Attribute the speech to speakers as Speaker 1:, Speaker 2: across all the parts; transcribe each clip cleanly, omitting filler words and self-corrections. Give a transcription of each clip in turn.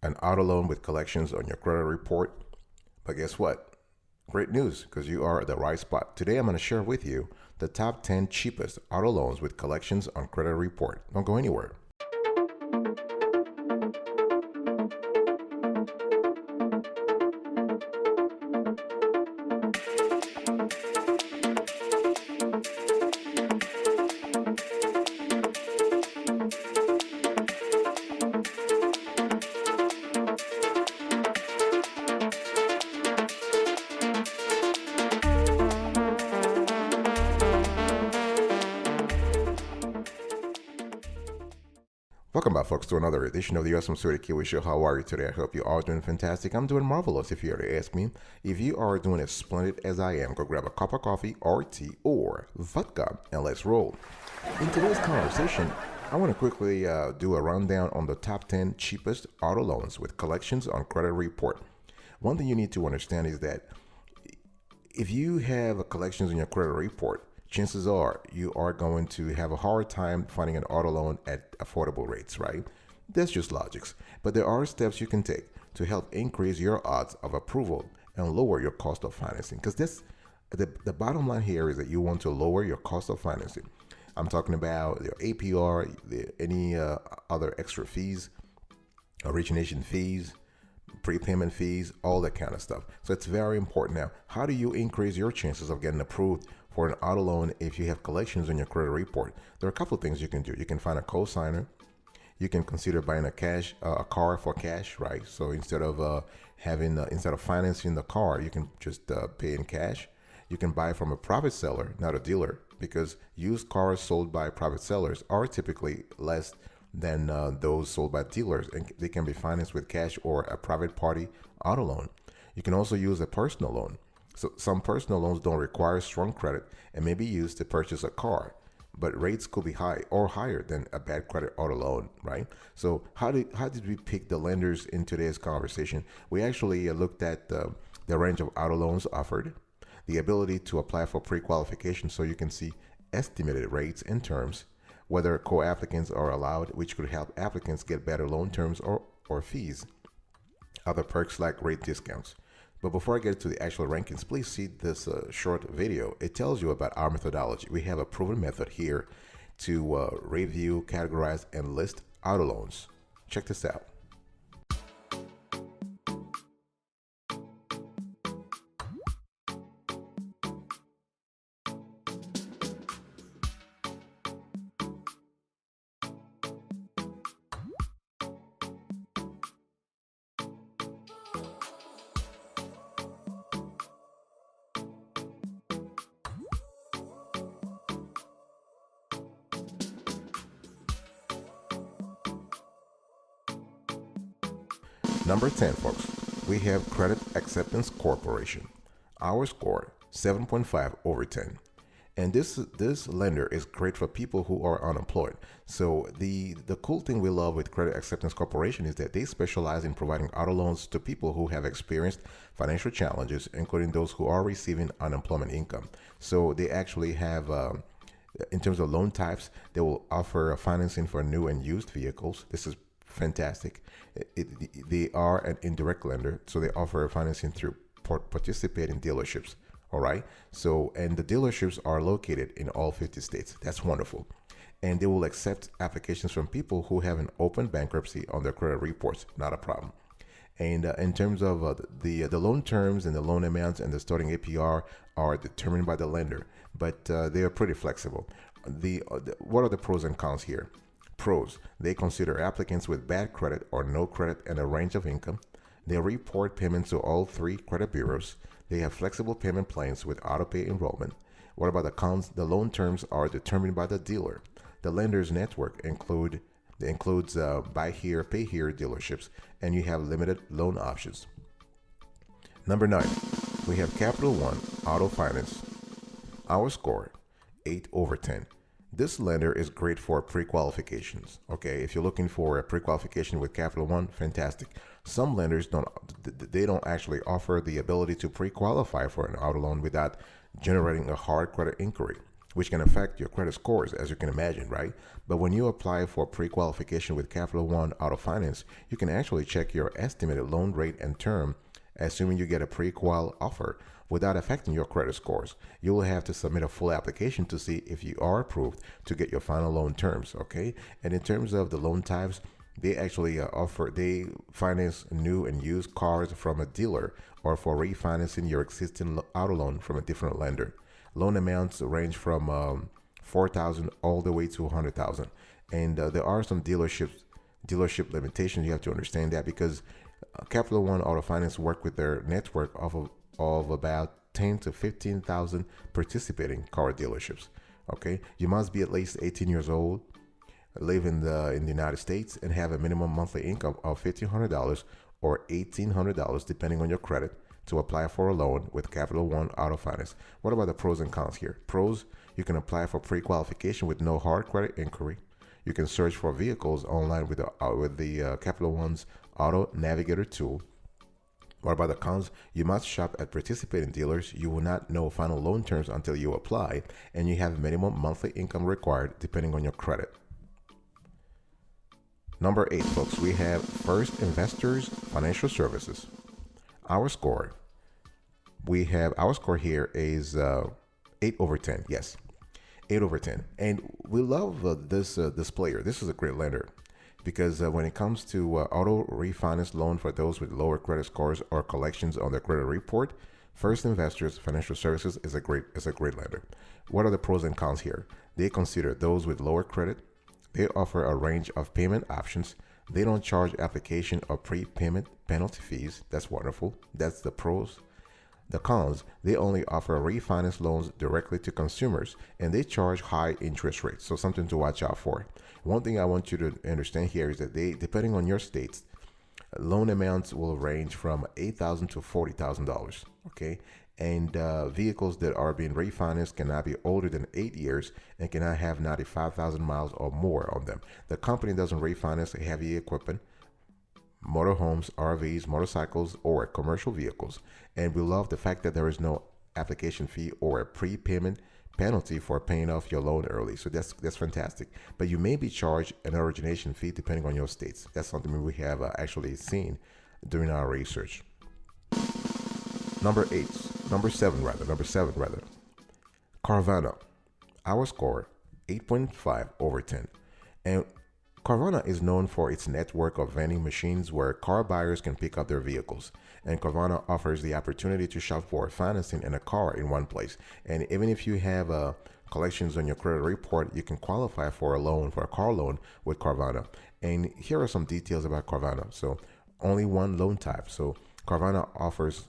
Speaker 1: an auto loan with collections on your credit report? But guess what? Great news, because you are at the right spot. Today I'm going to share with you the top 10 cheapest auto loans with collections on credit report. Don't go anywhere. Welcome back, folks, to another edition of the Awesome Story Kiwi Show. How are you today? I hope you are doing fantastic. I'm doing marvelous, if you were to ask me. If you are doing as splendid as I am, go grab a cup of coffee or tea or vodka and let's roll. In today's conversation, I want to quickly do a rundown on the top 10 cheapest auto loans with collections on credit report. One thing you need to understand is that if you have collections on your credit report, chances are you are going to have a hard time finding an auto loan at affordable rates, right? That's just logics. But there are steps you can take to help increase your odds of approval and lower your cost of financing. Because that's the bottom line here is that you want to lower your cost of financing. I'm talking about your APR, any other extra fees, origination fees, prepayment fees, all that kind of stuff. So it's very important. Now, how do you increase your chances of getting approved for an auto loan if you have collections on your credit report? There are a couple of things you can do. You can find a co-signer. You can consider buying a car for cash, right? So instead of financing the car, you can just pay in cash. You can buy from a private seller, not a dealer, because used cars sold by private sellers are typically less than those sold by dealers, and they can be financed with cash or a private party auto loan. You can also use a personal loan. So some personal loans don't require strong credit and may be used to purchase a car, but rates could be high or higher than a bad credit auto loan, right? So how did we pick the lenders in today's conversation? We actually looked at the range of auto loans offered, the ability to apply for pre-qualification so you can see estimated rates and terms, whether co-applicants are allowed, which could help applicants get better loan terms or fees, other perks like rate discounts. But before I get to the actual rankings, please see this short video. It tells you about our methodology. We have a proven method here to review, categorize, and list auto loans. Check this out. Number 10, folks, we have Credit Acceptance Corporation. Our score, 7.5 over 10. And this lender is great for people who are unemployed. So the cool thing we love with Credit Acceptance Corporation is that they specialize in providing auto loans to people who have experienced financial challenges, including those who are receiving unemployment income. So they actually have in terms of loan types, they will offer financing for new and used vehicles. This is fantastic. They are an indirect lender, so they offer financing through participating dealerships. All right. So, and the dealerships are located in all 50 states. That's wonderful. And they will accept applications from people who have an open bankruptcy on their credit reports. Not a problem. And in terms of the loan terms and the loan amounts and the starting APR are determined by the lender, but they are pretty flexible. What are the pros and cons here? Pros: they consider applicants with bad credit or no credit and a range of income. They report payments to all three credit bureaus. They have flexible payment plans with auto-pay enrollment. What about the cons? The loan terms are determined by the dealer. The lender's network includes buy here, pay here dealerships, and you have limited loan options. Number 9, we have Capital One Auto Finance. Our score, 8 over 10. This lender is great for pre-qualifications. Okay, if you're looking for a pre-qualification with Capital One, fantastic. Some lenders don't actually offer the ability to pre-qualify for an auto loan without generating a hard credit inquiry. which can affect your credit scores, as you can imagine, right? But when you apply for pre-qualification with Capital One Auto Finance, you can actually check your estimated loan rate and term, assuming you get a pre-qual offer without affecting your credit scores. You will have to submit a full application to see if you are approved to get your final loan terms, okay? And in terms of the loan types, they actually they finance new and used cars from a dealer or for refinancing your existing auto loan from a different lender. Loan amounts range from 4,000 all the way to 100,000, and there are some dealership limitations. You have to understand that because Capital One Auto Finance work with their network of about 10 to 15,000 participating car dealerships. Okay, you must be at least 18 years old, live in the United States, and have a minimum monthly income of $1,500 or $1,800 depending on your credit to apply for a loan with Capital One Auto Finance. What about the pros and cons here? Pros: you can apply for pre-qualification with no hard credit inquiry. You can search for vehicles online with the Capital One's Auto Navigator tool. What about the cons? You must shop at participating dealers. You will not know final loan terms until you apply, and you have minimum monthly income required depending on your credit. Number 8, folks, we have First Investors Financial Services. Our score. Our score here is 8 over 10. Yes, 8 over 10. And we love this player. This is a great lender because when it comes to auto refinance loan for those with lower credit scores or collections on their credit report, First Investors Financial Services is a great lender. What are the pros and cons here? They consider those with lower credit. They offer a range of payment options. They don't charge application or prepayment penalty fees. That's wonderful. That's the pros. The cons: they only offer refinance loans directly to consumers, and they charge high interest rates. So something to watch out for. One thing I want you to understand here is that depending on your states, loan amounts will range from $8,000 to $40,000. Okay, and vehicles that are being refinanced cannot be older than 8 years and cannot have 95,000 miles or more on them. The company doesn't refinance heavy equipment, motorhomes, RVs, motorcycles, or commercial vehicles. And we love the fact that there is no application fee or a prepayment penalty for paying off your loan early. So that's fantastic. But you may be charged an origination fee depending on your states. That's something we have actually seen during our research. Number 7 rather. Carvana. Our score 8.5 over 10. And Carvana is known for its network of vending machines where car buyers can pick up their vehicles. And Carvana offers the opportunity to shop for financing and a car in one place. And even if you have collections on your credit report, you can qualify for a car loan with Carvana. And here are some details about Carvana. So only one loan type. So Carvana offers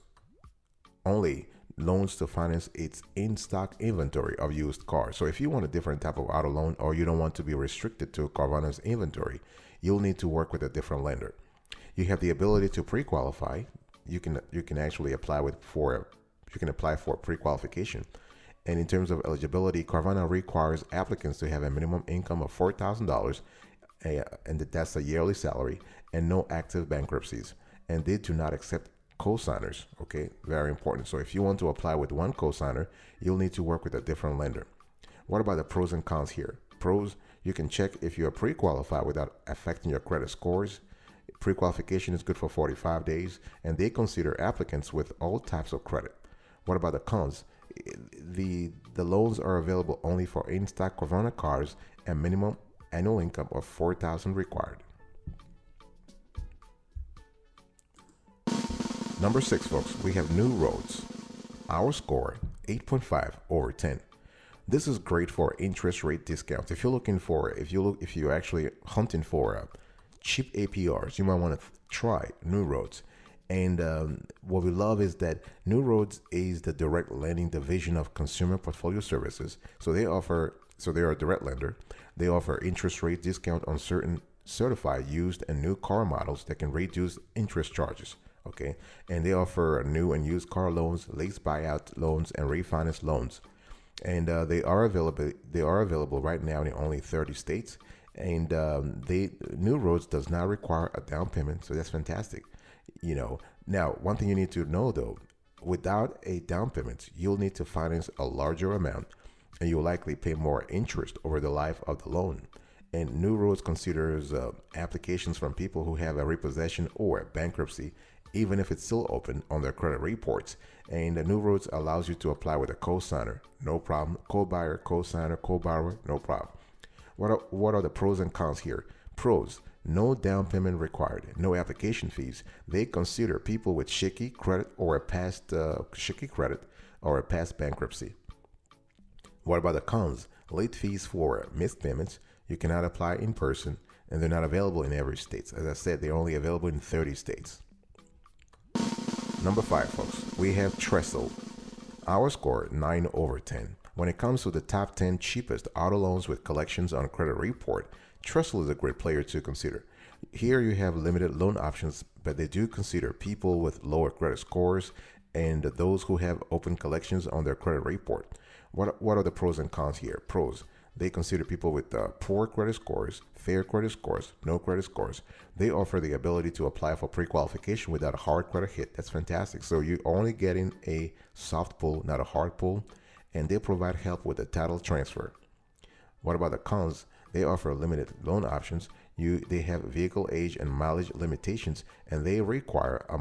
Speaker 1: only loans to finance its in-stock inventory of used cars. So if you want a different type of auto loan or you don't want to be restricted to Carvana's inventory, you'll need to work with a different lender. You have the ability to pre-qualify. You can actually apply for pre-qualification. And in terms of eligibility, Carvana requires applicants to have a minimum income of $4,000, and that's a yearly salary, and no active bankruptcies. And they do not accept co-signers. Okay, very important. So if you want to apply with one co-signer, you'll need to work with a different lender. What about the pros and cons here? Pros: you can check if you are pre-qualified without affecting your credit scores. Pre-qualification is good for 45 days, and they consider applicants with all types of credit. What about the cons? The loans are available only for in-stock Carvana cars, and minimum annual income of $4,000 required. Number 6, folks, we have New Roads. Our score 8.5 over 10. This is great for interest rate discounts. If you're actually hunting for cheap APRs, you might want to try New Roads. And what we love is that New Roads is the direct lending division of Consumer Portfolio Services. So they are a direct lender. They offer interest rate discount on certain certified used and new car models that can reduce interest charges. Okay, and they offer new and used car loans, lease buyout loans, and refinance loans. And they are available right now in only 30 states. And New Roads does not require a down payment, so that's fantastic. Now one thing you need to know though, without a down payment, you'll need to finance a larger amount. and you'll likely pay more interest over the life of the loan. And New Roads considers applications from people who have a repossession or bankruptcy, even if it's still open on their credit reports. And the New Roads allows you to apply with a co-signer, no problem. Co-buyer, co-signer, co-borrower, no problem. What are the pros and cons here? Pros: no down payment required, no application fees. They consider people with shaky credit or a past bankruptcy. What about the cons? Late fees for missed payments. You cannot apply in person, and they're not available in every state. As I said, they're only available in 30 states. Number 5, folks, we have Trestle. Our score 9 over 10. When it comes to the top 10 cheapest auto loans with collections on credit report, Trestle is a great player to consider. Here you have limited loan options, but they do consider people with lower credit scores and those who have open collections on their credit report. What are the pros and cons here? Pros: they consider people with poor credit scores, fair credit scores, no credit scores. They offer the ability to apply for pre-qualification without a hard credit hit. That's fantastic. So you're only getting a soft pull, not a hard pull, and they provide help with the title transfer. What about the cons? They offer limited loan options. They have vehicle age and mileage limitations, and they require a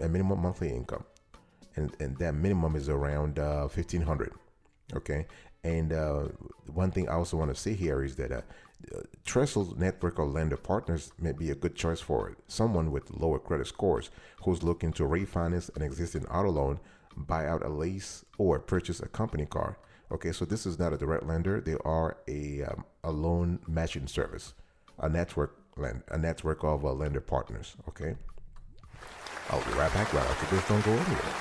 Speaker 1: minimum monthly income, and that minimum is around 1,500. Okay, and one thing I also want to say here is that Trestle's network of lender partners may be a good choice for someone with lower credit scores who's looking to refinance an existing auto loan, buy out a lease, or purchase a company car. Okay, so this is not a direct lender. They are a loan matching service, a network of lender partners. Okay, I'll be right back right after this. Don't go anywhere.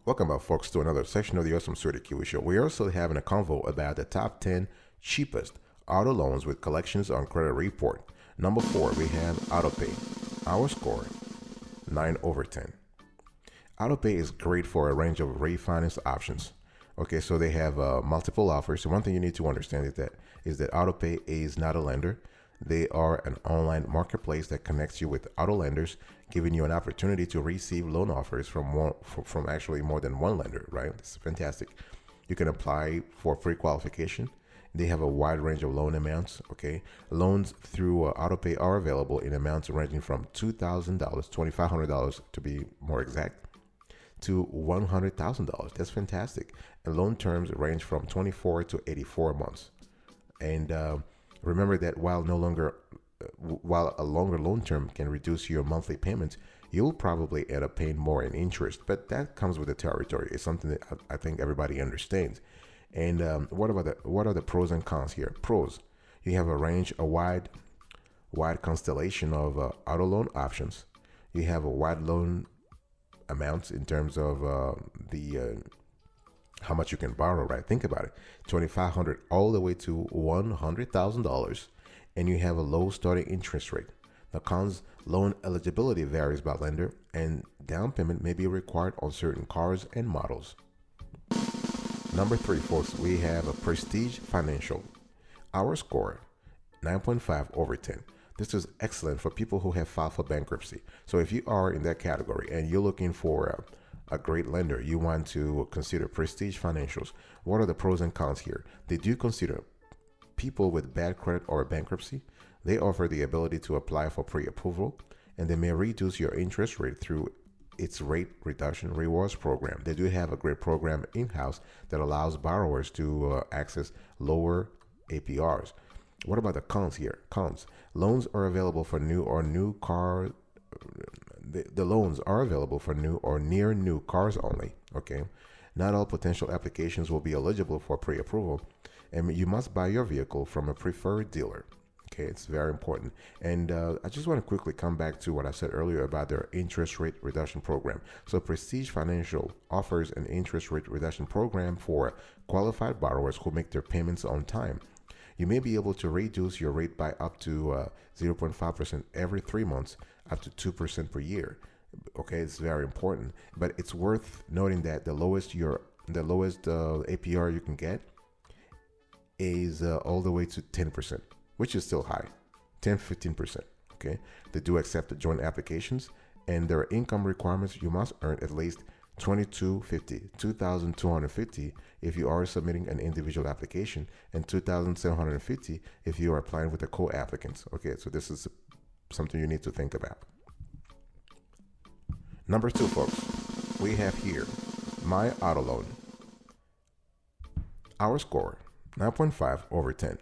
Speaker 1: Welcome back, folks, to another section of the Awesome Security Kiwi Show. We're also having a convo about the top 10 cheapest auto loans with collections on credit report. Number 4, we have AutoPay. Our score, 9 over 10. AutoPay is great for a range of refinance options. Okay, so they have multiple offers. So one thing you need to understand is that AutoPay is not a lender. They are an online marketplace that connects you with auto lenders, giving you an opportunity to receive loan offers from actually more than one lender, right? It's fantastic. You can apply for pre-qualification. They have a wide range of loan amounts, okay? Loans through AutoPay are available in amounts ranging from $2,000, $2,500 to be more exact, to $100,000. That's fantastic. And loan terms range from 24 to 84 months. And remember that while a longer loan term can reduce your monthly payments, you'll probably end up paying more in interest. But that comes with the territory. It's something that I think everybody understands. And what are the pros and cons here? Pros: you have a wide constellation of auto loan options. You have a wide loan amounts in terms of how much you can borrow, right? Think about it. $2,500 all the way to $100,000, and you have a low starting interest rate. The cons: loan eligibility varies by lender, and down payment may be required on certain cars and models. Number 3, folks, we have a Prestige Financial. Our score, 9.5 over 10. This is excellent for people who have filed for bankruptcy. So if you are in that category and you're looking for a great lender, you want to consider Prestige Financials. What are the pros and cons here? They do consider people with bad credit or bankruptcy. They offer the ability to apply for pre-approval, and they may reduce your interest rate through its rate reduction rewards program. They do have a great program in-house that allows borrowers to access lower APRs. What about the cons here? Cons: loans are available for new or new car. The loans are available for new or near new cars only. Okay, not all potential applications will be eligible for pre-approval, and you must buy your vehicle from a preferred dealer. Okay, it's very important. And I just want to quickly come back to what I said earlier about their interest rate reduction program. So Prestige Financial offers an interest rate reduction program for qualified borrowers who make their payments on time. You may be able to reduce your rate by up to 0.5% every 3 months, up to 2% per year. Okay, it's very important. But it's worth noting that the lowest APR you can get is all the way to 10%, which is still high, 10-15%. Okay, they do accept the joint applications, and their income requirements: you must earn at least 2,250 if you are submitting an individual application, and 2,750 if you are applying with the co-applicants. Okay, so this is something you need to think about. Number 2, folks, we have here My Auto Loan. Our score 9.5 over 10.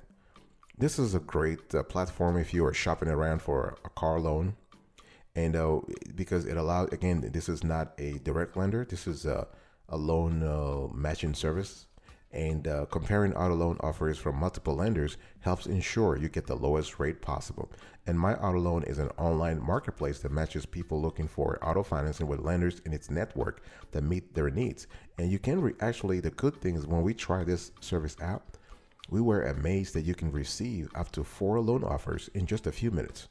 Speaker 1: This is a great platform if you are shopping around for a car loan, and because it allows, again, this is not a direct lender, this is a loan matching service, and comparing auto loan offers from multiple lenders helps ensure you get the lowest rate possible. And My Auto Loan is an online marketplace that matches people looking for auto financing with lenders in its network that meet their needs. And you can actually, the good thing is, when we try this service out, we were amazed that you can receive up to 4 loan offers in just a few minutes.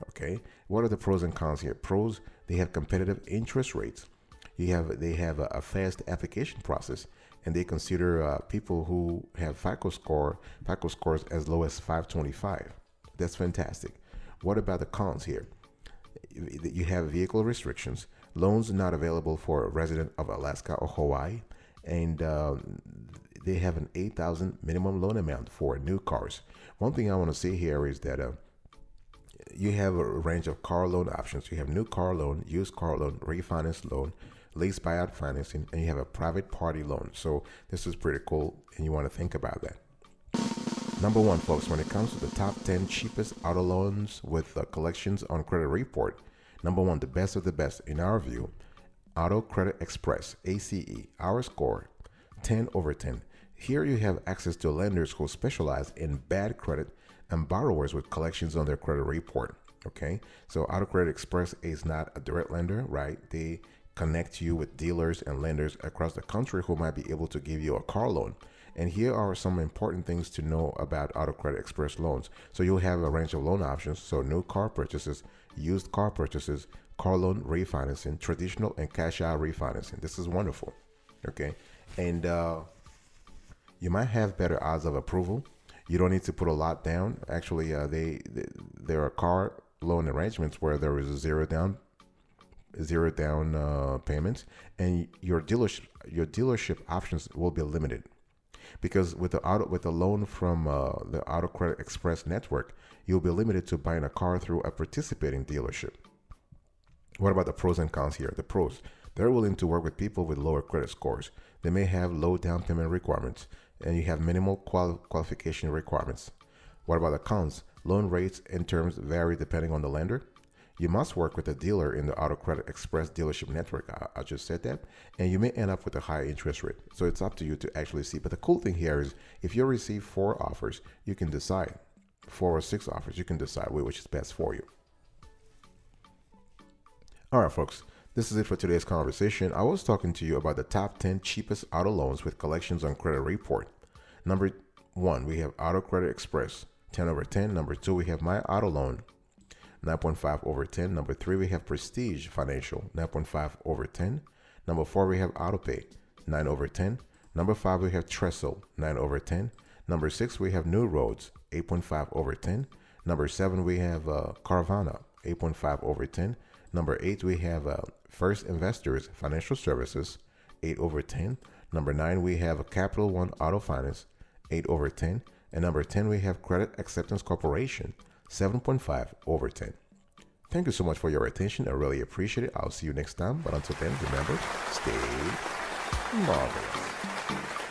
Speaker 1: Okay, what are the pros and cons here? Pros: they have competitive interest rates. They have a fast application process, and they consider people who have FICO scores as low as 525. That's fantastic. What about the cons here? You have vehicle restrictions, loans not available for a resident of Alaska or Hawaii, and they have an $8,000 minimum loan amount for new cars. One thing I want to say here is that you have a range of car loan options. You have new car loan, used car loan, refinance loan, lease buyout financing, and you have a private party loan. So this is pretty cool, and you want to think about that. Number 1, folks, when it comes to the top 10 cheapest auto loans with collections on credit report, number 1, the best of the best in our view, Auto Credit Express, ACE. Our score 10 over 10. Here you have access to lenders who specialize in bad credit and borrowers with collections on their credit report. Okay, so Auto Credit Express is not a direct lender, right? They connect you with dealers and lenders across the country who might be able to give you a car loan. And here are some important things to know about Auto Credit Express loans. So you'll have a range of loan options. So new car purchases, used car purchases, car loan refinancing, traditional and cash out refinancing. This is wonderful. Okay, and you might have better odds of approval. You don't need to put a lot down. Actually, there are car loan arrangements where there is a zero down payments, and your dealership options will be limited, because with the loan from the Auto Credit Express network, you'll be limited to buying a car through a participating dealership. What about the pros and cons here? The pros: they're willing to work with people with lower credit scores. They may have low down payment requirements, and you have minimal qualification requirements. What about the cons? Loan rates and terms vary depending on the lender. You must work with a dealer in the Auto Credit Express dealership network. I just said that. And you may end up with a high interest rate. So it's up to you to actually see. But the cool thing here is, if you receive 4 offers, you can decide. 4 or 6 offers, you can decide which is best for you. All right, folks. This is it for today's conversation. I was talking to you about the top 10 cheapest auto loans with collections on credit report. Number 1, we have Auto Credit Express, 10 over 10. Number 2, we have My Auto Loan, 9.5 over 10. Number 3, we have Prestige Financial, 9.5 over 10. Number 4, we have AutoPay, 9 over 10. Number 5, we have Trestle, 9 over 10. Number 6, we have New Roads, 8.5 over 10. Number 7, we have Carvana, 8.5 over 10. Number 8, we have First Investors Financial Services, 8 over 10. Number 9, we have Capital One Auto Finance, 8 over 10. And number 10, we have Credit Acceptance Corporation, 7.5 over 10. Thank you so much for your attention. I really appreciate it. I'll see you next time. But until then, remember, stay marvelous.